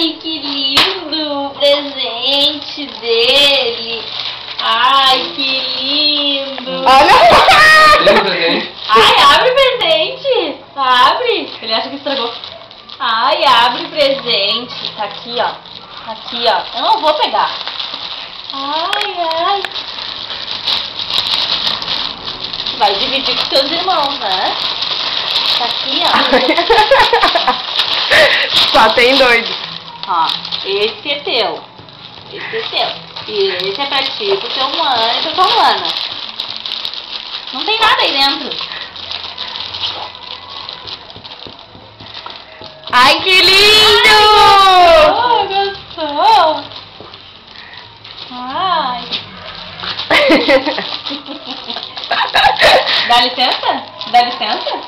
Ai, que lindo o presente dele. Ai, que lindo. Tem presente? Ai, abre o presente. Abre. Ele acha que estragou. Ai, abre o presente. Tá aqui, ó. Tá aqui, ó. Eu não vou pegar. Ai, ai. Vai dividir com seus irmãos, né? Tá aqui, ó. Só tem doido. Ó, esse é teu. Esse é teu. E esse é pra ti, pro teu mano e pra tua mana. Não tem nada aí dentro. Ai, que lindo! Ai, gostou? Ai. Dá licença? Dá licença?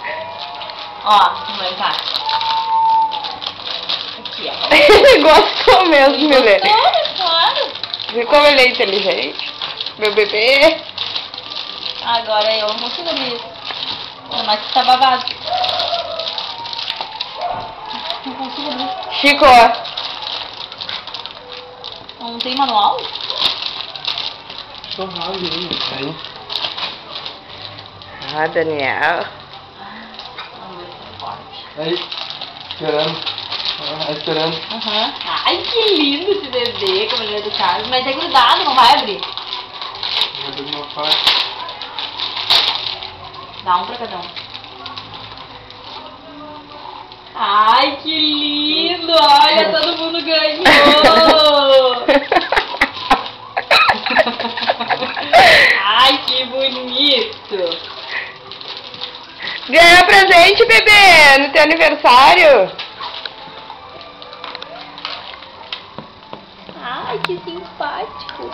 Ó, vamos cá. Aqui, ó. Ele gostou mesmo, Milê. Claro. Viu como ele é inteligente? Meu bebê. Agora eu não consigo abrir isso. Ainda mais que tá babado. Não consigo abrir. Chico, Não tem manual? Só rasga aí. Ah, Daniel. Vamos ver se é forte. Aí, esperando. Esperando. Aham. Ai, que lindo esse bebê, como ele é educado. Mas é grudado, não vai abrir. Vou abrir uma parte. Dá um pra cada um. Ai, que lindo! Olha, todo mundo ganhou! Ai, que bonito! Ganhou presente, bebê, no teu aniversário. Ai, que simpático!